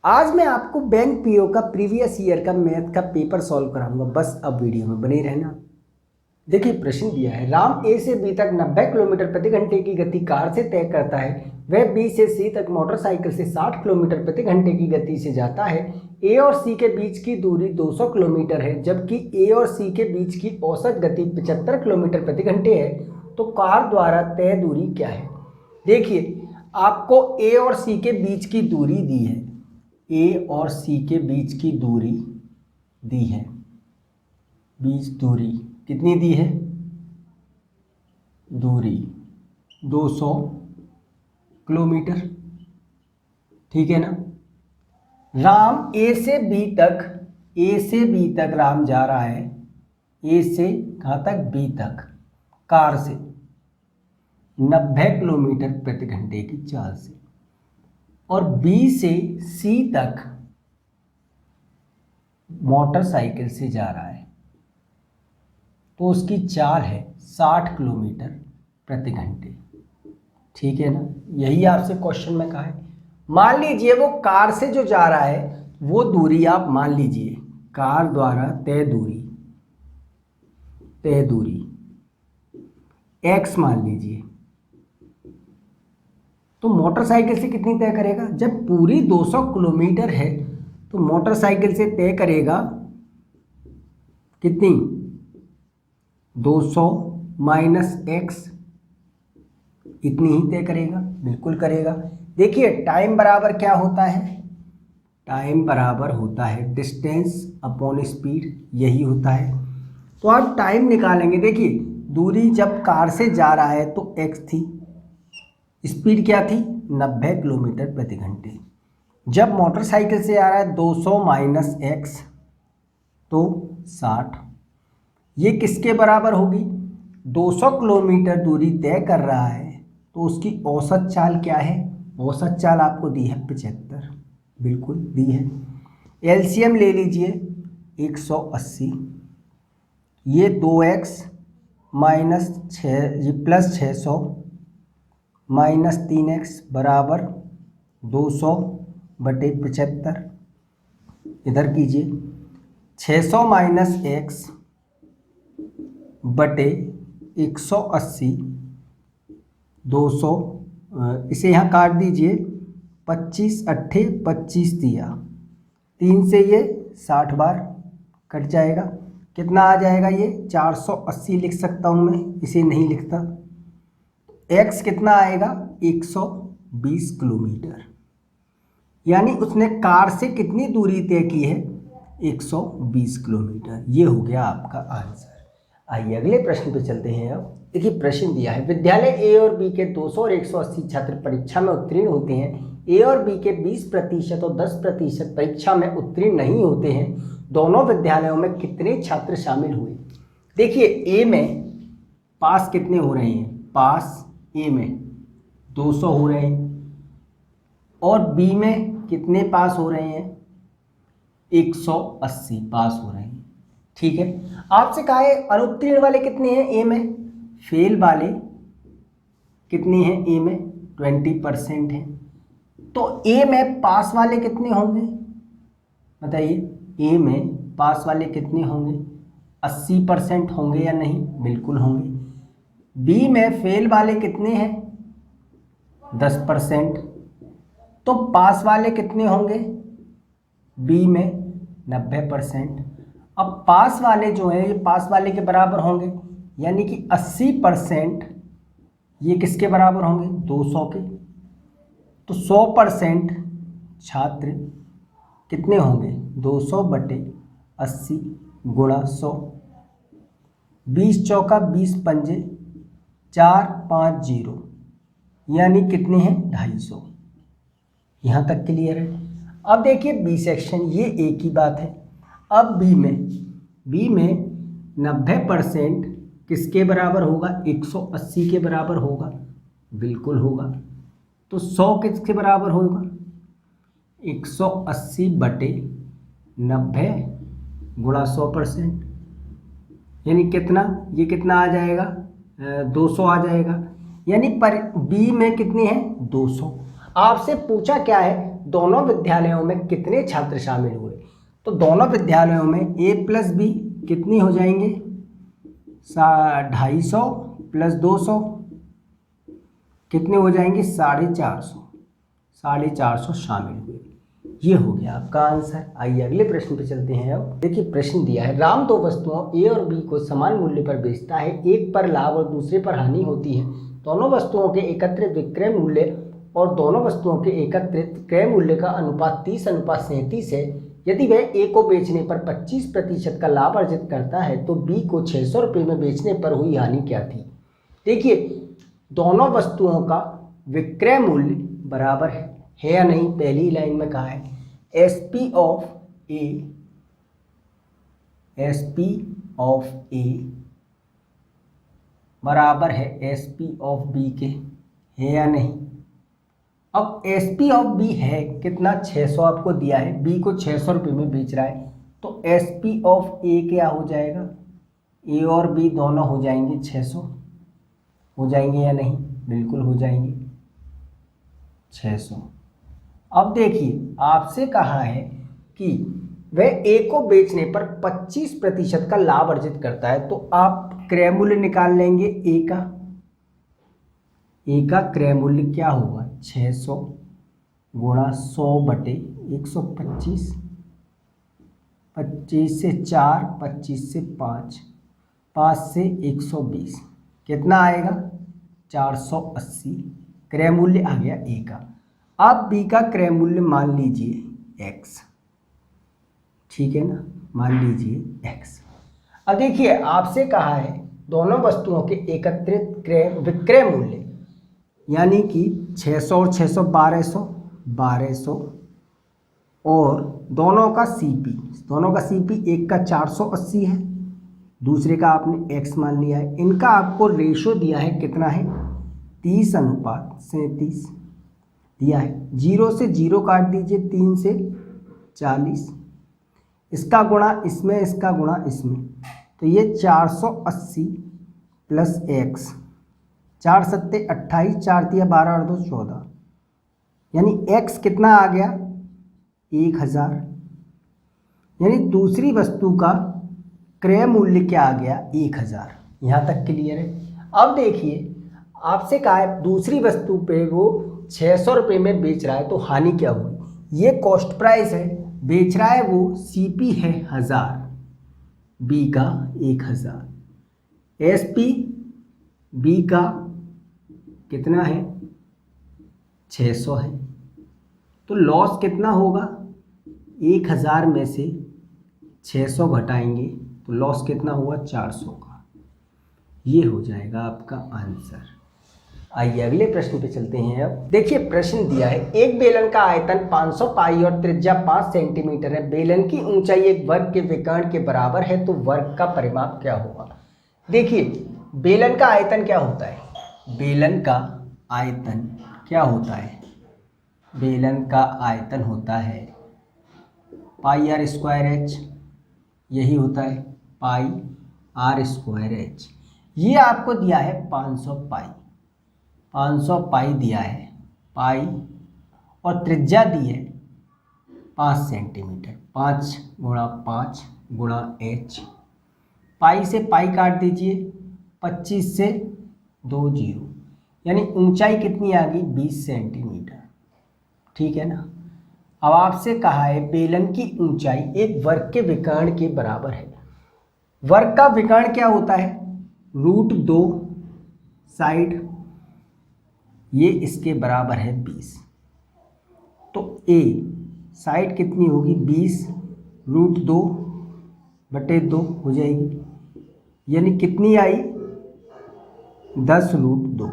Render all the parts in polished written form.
आज मैं आपको बैंक पीओ का प्रीवियस ईयर का मैथ का पेपर सॉल्व कराऊंगा, बस अब वीडियो में बने रहना। देखिए प्रश्न दिया है, राम ए से बी तक 90 किलोमीटर प्रति घंटे की गति कार से तय करता है। वह बी से सी तक मोटरसाइकिल से 60 किलोमीटर प्रति घंटे की गति से जाता है। ए और सी के बीच की दूरी 200 किलोमीटर है, जबकि ए और सी के बीच की औसत गति 75 किलोमीटर प्रति घंटे है। तो कार द्वारा तय दूरी क्या है? देखिए आपको ए और सी के बीच की दूरी दी है, ए और सी के बीच की दूरी दी है, बीच दूरी कितनी दी है? दूरी 200 किलोमीटर, ठीक है ना। राम ए से बी तक राम जा रहा है, ए से कहाँ तक? बी तक, कार से 90 किलोमीटर प्रति घंटे की चाल से, और बी से सी तक मोटरसाइकिल से जा रहा है, तो उसकी चाल है 60 किलोमीटर प्रति घंटे, ठीक है ना। यही आपसे क्वेश्चन में कहा है। मान लीजिए वो कार से जो जा रहा है वो दूरी आप मान लीजिए कार द्वारा तय दूरी x मान लीजिए, तो मोटरसाइकिल से कितनी तय करेगा? जब पूरी 200 किलोमीटर है तो मोटरसाइकिल से तय करेगा कितनी? 200 माइनस x, इतनी ही तय करेगा, बिल्कुल करेगा। देखिए टाइम बराबर क्या होता है? टाइम बराबर होता है डिस्टेंस अपॉन स्पीड, यही होता है। तो आप टाइम निकालेंगे। देखिए दूरी जब कार से जा रहा है तो x थी, स्पीड क्या थी? 90 किलोमीटर प्रति घंटे। जब मोटरसाइकिल से आ रहा है 200 माइनस x तो 60, ये किसके बराबर होगी? 200 किलोमीटर दूरी तय कर रहा है तो उसकी औसत चाल क्या है? औसत चाल आपको दी है 75, बिल्कुल दी है। एलसीएम ले लीजिए 180, ये 2x minus 6 plus 600 minus 3x बराबर 200 बटे 75। इधर कीजिए 600 माइनस x बटे 180, 200, इसे यहाँ काट दीजिए, 25 अट्ठे 25 दिया, 3 से ये 60 बार कट जाएगा, कितना आ जाएगा? ये 480 लिख सकता हूँ मैं, इसे नहीं लिखता। x कितना आएगा? 120 किलोमीटर, यानी उसने कार से कितनी दूरी तय की है? 120 किलोमीटर। ये हो गया आपका आंसर। आइए अगले प्रश्न पे चलते हैं। अब देखिए प्रश्न दिया है, विद्यालय ए और बी के 200 और 180 छात्र परीक्षा में उत्तीर्ण होते हैं। ए और बी के 20% और 10% परीक्षा में उत्तीर्ण नहीं होते हैं। दोनों विद्यालयों में कितने छात्र शामिल हुए? देखिए ए में पास कितने हो रहे हैं? पास ए में 200 हो रहे हैं, और बी में कितने पास हो रहे हैं? 180 पास हो रहे हैं, ठीक है। आपसे कहा है अनुत्तीर्ण वाले कितने हैं ए में? फेल वाले कितने हैं ए में? 20% हैं। तो ए में पास वाले कितने होंगे? बताइए ए में पास वाले कितने होंगे? 80% होंगे या नहीं? बिल्कुल होंगे। बी में फेल वाले कितने हैं? 10%। तो पास वाले कितने होंगे? बी में 90%। अब पास वाले जो हैं ये पास वाले के बराबर होंगे, यानी कि 80% ये किसके बराबर होंगे? 200 के। तो 100% छात्र कितने होंगे? 200 बटे 80 गुणा 100, 20 चौका 20 पंजे 450, यानी कितने हैं? 250। यहाँ तक क्लियर है। अब देखिए बी सेक्शन, ये एक ही बात है। अब बी में 90% किसके बराबर होगा? 180 के बराबर होगा, बिल्कुल होगा। तो 100 किसके बराबर होगा? 180 बटे 90 गुणा 100%, यानी कितना? ये कितना आ जाएगा? 200 आ जाएगा। यानी पर बी में कितनी है? 200। आपसे पूछा क्या है? दोनों विद्यालयों में कितने छात्र शामिल हुए। तो दोनों विद्यालयों में a प्लस बी कितनी हो जाएंगे, 250 प्लस 200 कितने हो जाएंगे, 450 शामिल हुए। ये हो गया आपका आंसर। आइए अगले प्रश्न पे चलते हैं। अब देखिए प्रश्न दिया है, राम दो वस्तुओं ए और बी को समान मूल्य पर बेचता है, एक पर लाभ और दूसरे पर हानि होती है। दोनों वस्तुओं के एकत्रित विक्रय मूल्य और दोनों वस्तुओं के एकत्रित क्रय मूल्य का अनुपात 30:37 है। यदि वह ए को बेचने पर 25% का लाभ अर्जित करता है तो बी को 600 रुपये में बेचने पर हुई हानि क्या थी। देखिए दोनों वस्तुओं का विक्रय मूल्य बराबर है या नहीं। पहली लाइन में कहा है एसपी ऑफ ए बराबर है एसपी ऑफ बी के, है या नहीं। अब एसपी ऑफ बी है कितना, 600 आपको दिया है, बी को 600 रुपये में बेच रहा है, तो एसपी ऑफ ए क्या हो जाएगा, ए और बी दोनों हो जाएंगे 600, हो जाएंगे या नहीं, बिल्कुल हो जाएंगे 600। अब देखिए आपसे कहा है कि वह ए को बेचने पर 25% का लाभ अर्जित करता है, तो आप क्रय मूल्य निकाल लेंगे ए का क्रय मूल्य क्या होगा, 600 गुणा 100/125, 25 से 4, 25 से 5, 5 से 120 कितना आएगा, 480 क्रय मूल्य आ गया ए का। अब बी का क्रय मूल्य मान लीजिए x, ठीक है ना, मान लीजिए x। अब देखिए आपसे कहा है दोनों वस्तुओं के एकत्रित विक्रय मूल्य, यानी कि 600 और 600 1200 और दोनों का सीपी, एक का 480 है, दूसरे का आपने x मान लिया है। इनका आपको रेशो दिया है कितना है, 30:37 दिया है। 0 से 0 काट दीजिए, 3 से 40, इसका गुणा इसमें, इसका गुणा इसमें, तो ये 480 प्लस x, 4 सत्ते 28, 4 तिया 12 और 2 14, यानी x कितना आ गया, 1000। यानी दूसरी वस्तु का क्रय मूल्य क्या आ गया, 1000। यहाँ तक क्लियर है। अब देखिए आपसे कहा है दूसरी वस्तु पे वो 600 रुपये में बेच रहा है, तो हानि क्या हुई। ये कॉस्ट प्राइस है, बेच रहा है वो, सीपी है 1000, बी का 1000, एसपी बी का कितना है, 600 है, तो लॉस कितना होगा, 1000 में से 600 घटाएंगे तो लॉस कितना हुआ, 400 का। ये हो जाएगा आपका आंसर। आइए अगले प्रश्न पे चलते हैं। अब देखिए प्रश्न दिया है, एक बेलन का आयतन 500 पाई और त्रिज्या 5 सेंटीमीटर है, बेलन की ऊंचाई एक वर्ग के विकर्ण के बराबर है, तो वर्ग का परिमाप क्या होगा। देखिए बेलन का आयतन क्या होता है, बेलन का आयतन क्या होता है, बेलन का आयतन होता है पाई आर स्क्वायर एच, यही होता है पाई आर स्क्वायर एच। ये आपको दिया है 500 पाई दिया है, पाई, और त्रिज्या दी है 5 सेंटीमीटर, 5 गुणा 5 गुणा एच। पाई से पाई काट दीजिए, 25 से 2 0, यानी ऊंचाई कितनी आ गई, 20 सेंटीमीटर, ठीक है ना। अब आपसे कहा है बेलन की ऊंचाई एक वर्ग के विकर्ण के बराबर है। वर्ग का विकर्ण क्या होता है, √2 साइड, ये इसके बराबर है 20, तो ए साइड कितनी होगी, 20 √2/2 हो जाएगी, यानी कितनी आई, 10√2।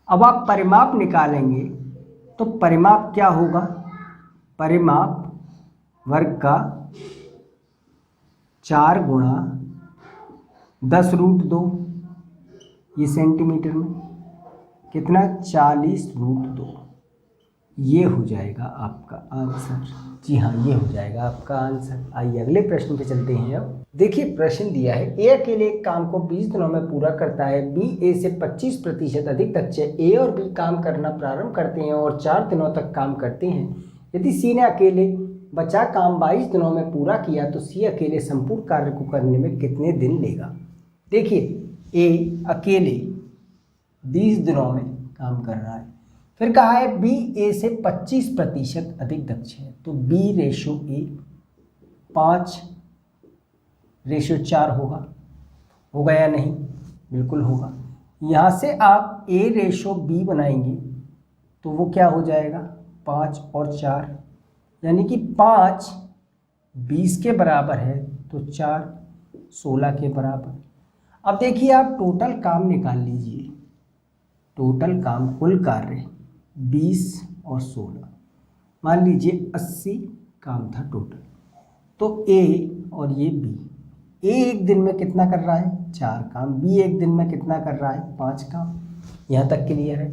अब आप परिमाप निकालेंगे तो परिमाप क्या होगा, परिमाप वर्ग का 4 गुणा 10√2, ये सेंटीमीटर में कितना, 40√2, ये हो जाएगा आपका आंसर। जी हाँ, ये हो जाएगा आपका आंसर। आइए अगले प्रश्न पे चलते हैं। अब देखिए प्रश्न दिया है, ए अकेले एक काम को 20 दिनों में पूरा करता है, बी ए से 25% अधिक दक्ष है। ए और बी काम करना प्रारंभ करते हैं और 4 दिनों तक काम करते हैं। यदि सी ने अकेले बचा काम 22 दिनों में पूरा किया तो सी अकेले संपूर्ण कार्य को करने में कितने दिन लेगा। देखिए ए अकेले 20 दिनों में काम कर रहा है, फिर कहा है बी ए से 25% अधिक दक्ष है, तो बी रेशो ए 5:4 होगा या नहीं? बिल्कुल होगा। यहाँ से आप ए रेशो बी बनाएंगे तो वो क्या हो जाएगा, 5 और 4, यानी कि 5 20 के बराबर है तो 4 16 के बराबर। अब देखिए आप टोटल काम निकाल लीजिए, टोटल काम कुल कार्य 20 और 16, मान लीजिए 80 काम था टोटल। तो ए और ये बी, ए एक दिन में कितना कर रहा है, 4 काम, बी एक दिन में कितना कर रहा है, 5 काम। यहाँ तक क्लियर है।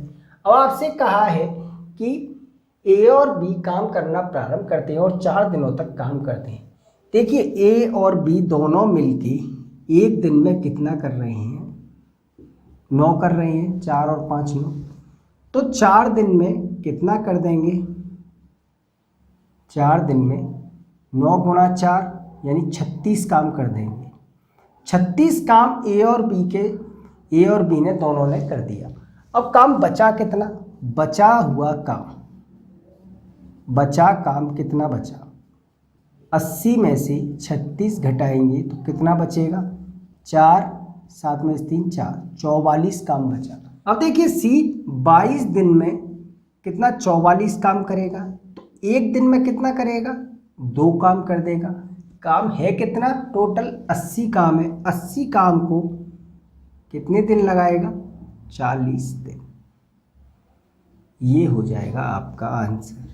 अब आपसे कहा है कि ए और बी काम करना प्रारंभ करते हैं और 4 दिनों तक काम करते हैं। देखिए ए और बी दोनों मिलके एक दिन में कितना कर रहे हैं, 9 कर रहे हैं, 4 और 5 9, तो 4 दिन में कितना कर देंगे, 4 दिन में 9 गुणा 4 यानी 36 काम कर देंगे। 36 काम ए और बी ने दोनों ने कर दिया। अब काम बचा कितना, बचा हुआ काम, बचा काम कितना बचा, 80 में से 36 घटाएंगे तो कितना बचेगा, 4 7 में 3 4, 44 काम बचा। अब देखिए सी 22 दिन में कितना 44 काम करेगा, तो एक दिन में कितना करेगा, 2 काम कर देगा। काम है कितना, टोटल 80 काम है, 80 काम को कितने दिन लगाएगा, 40 दिन। ये हो जाएगा आपका आंसर।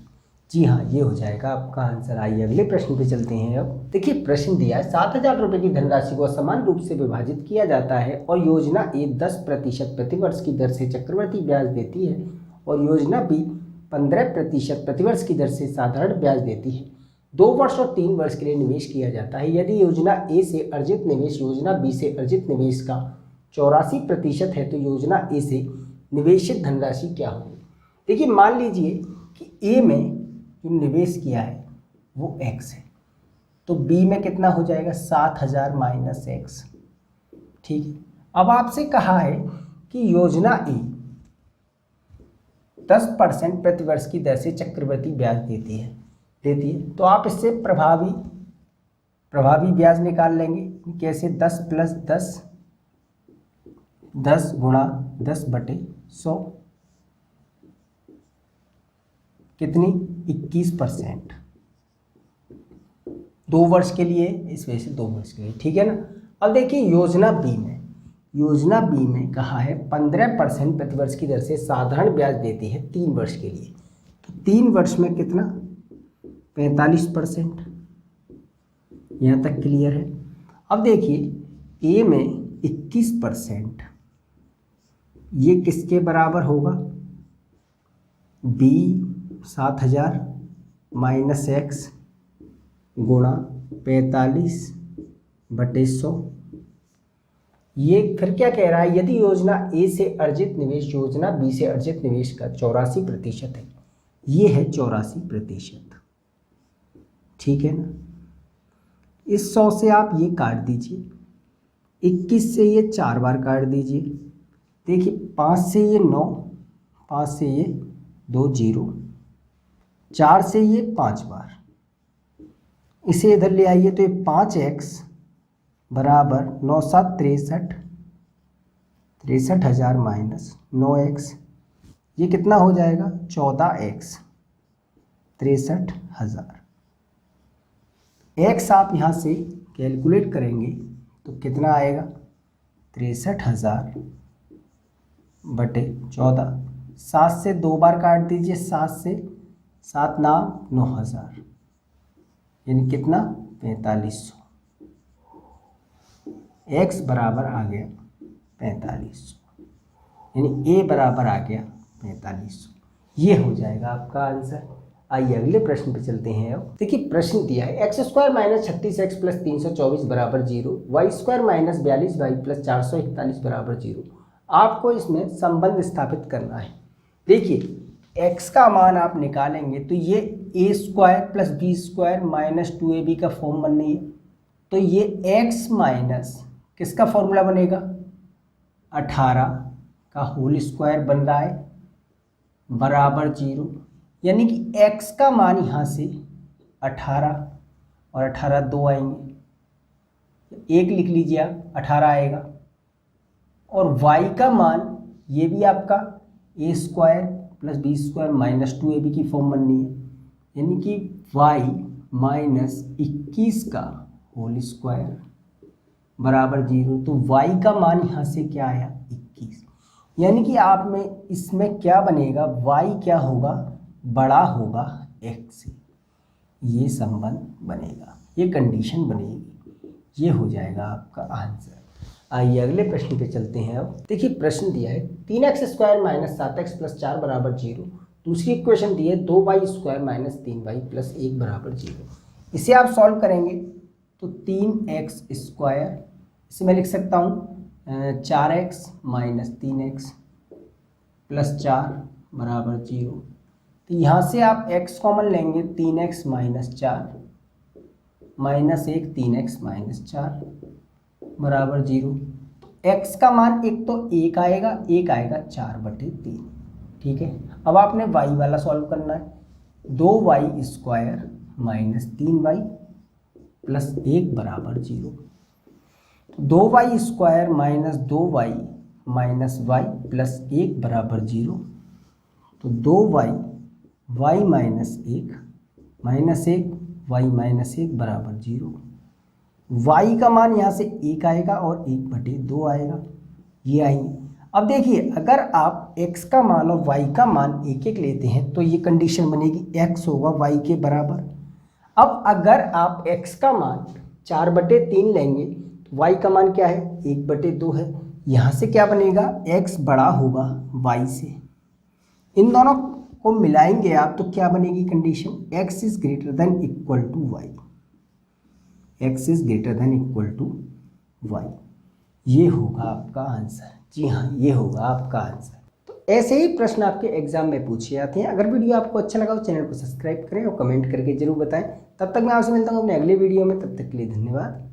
जी हाँ, ये हो जाएगा आपका आंसर। आइए अगले प्रश्न पे चलते हैं। अब देखिए प्रश्न दिया है, 7,000 रुपये की धनराशि को समान रूप से विभाजित किया जाता है और योजना ए 10% प्रतिवर्ष की दर से चक्रवृद्धि ब्याज देती है और योजना बी 15% प्रतिवर्ष की दर से साधारण ब्याज देती है। 2 वर्ष और 3 वर्ष के लिए निवेश किया जाता है। यदि योजना ए से अर्जित निवेश योजना बी से अर्जित निवेश का 84% है तो योजना ए से निवेशित धनराशि क्या होगी। देखिए मान लीजिए कि ए में जो निवेश किया है वो x है, तो b में कितना हो जाएगा, 7,000 माइनस x। ठीक है। अब आपसे कहा है कि योजना ए 10% प्रतिवर्ष की दर से चक्रवृद्धि ब्याज देती है, तो आप इससे प्रभावी ब्याज निकाल लेंगे। कैसे, 10 प्लस 10, 10 गुणा 10/100 कितनी, 21%। 2 वर्ष के लिए, इस वजह से 2 वर्ष के लिए, ठीक है ना। अब देखिए योजना बी में कहा है 15% प्रतिवर्ष की दर से साधारण ब्याज देती है 3 वर्ष के लिए, तो 3 वर्ष में कितना, 45%। यहाँ तक क्लियर है। अब देखिए ए में 21%, ये किसके बराबर होगा, बी 7,000 माइनस x गुणा 45/100। ये फिर क्या कह रहा है, यदि योजना ए से अर्जित निवेश योजना बी से अर्जित निवेश का 84% है, ये है 84%, ठीक है ना। इस 100 से आप ये काट दीजिए, 21 से ये 4 बार काट दीजिए। देखिए 5 से ये 9, 5 से ये 2 0, 4 से ये 5 बार, इसे इधर ले आइए तो ये 5x बराबर 9 7 63, 63,000 माइनस 9x, ये कितना हो जाएगा, 14x, 63,000। x आप यहाँ से कैलकुलेट करेंगे तो कितना आएगा, 63,000/14। 7 से 2 बार काट दीजिए, 7 से 7 9 9,000, यानी कितना, 4500। x बराबर आ गया 4500, यानी a बराबर आ गया 4500। ये हो जाएगा आपका आंसर। आइए अगले प्रश्न पे चलते हैं। अब देखिए प्रश्न दिया है x square minus 36x plus 324 बराबर 0, Y square minus 42y plus 441 बराबर 0। आपको इसमें संबंध स्थापित करना है। देखिए x का मान आप निकालेंगे तो ये a square plus b square minus 2ab का फॉर्म बननी है। तो ये x माइनस किसका फॉर्मूला बनेगा, 18 का होल स्क्वायर बन रहा है बराबर 0। यानी कि x का मान यहाँ से 18 और 18 दो आएंगे, एक लिख लीजिए आप, 18 आएगा। और y का मान ये भी आपका a square plus b square minus 2ab की फॉर्म बननी है। यानी कि y माइनस 21 का होल स्क्वायर बराबर 0। तो y का मान यहाँ से क्या आया, 21। यानी कि आप में इसमें क्या बनेगा, y क्या होगा, बड़ा होगा x से। ये संबंध बनेगा, ये कंडीशन बनेगी, ये हो जाएगा आपका आंसर। आइए अगले प्रश्न पे चलते हैं। अब देखिए प्रश्न दिया है 3x square minus 7x plus 4 बराबर 0। दूसरी इक्वेशन दी है 2y square minus 3y plus 1 बराबर 0। इसे आप सॉल्व करेंगे तो 3x स्क्वायर, इसे मैं लिख सकता हूँ 4x माइनस 3x प्लस 4 बराबर 0। तो यहाँ से आप x कॉमन लेंगे, 3x minus 4 minus 1 3x minus 4 बराबर 0। x का मान एक तो 1 आएगा, 1 आएगा 4/3। ठीक है, अब आपने y वाला सॉल्व करना है। 2y square minus 3y plus 1 बराबर 0। 2y square minus 2y minus y plus 1 बराबर 0। तो 2y y minus 1 minus 1 y minus 1 बराबर 0। y का मान यहाँ से 1 आएगा और 1/2 आएगा, ये आएंगे। अब देखिए अगर आप x का मान और y का मान एक एक लेते हैं तो ये कंडीशन बनेगी, x होगा y के बराबर। अब अगर आप x का मान 4/3 लेंगे तो y का मान क्या है, 1/2 है। यहाँ से क्या बनेगा, x बड़ा होगा y से। इन दोनों को मिलाएंगे आप तो क्या बनेगी condition, x is greater than equal to y, x is greater than equal to y। ये होगा आपका आंसर। जी हाँ, ये होगा आपका आंसर। तो ऐसे ही प्रश्न आपके एग्जाम में पूछे जाते हैं। अगर वीडियो आपको अच्छा लगा तो चैनल को सब्सक्राइब करें और कमेंट करके जरूर बताएं। तब तक मैं आपसे मिलता हूँ अपने अगले वीडियो में, तब तक के लिए धन्यवाद।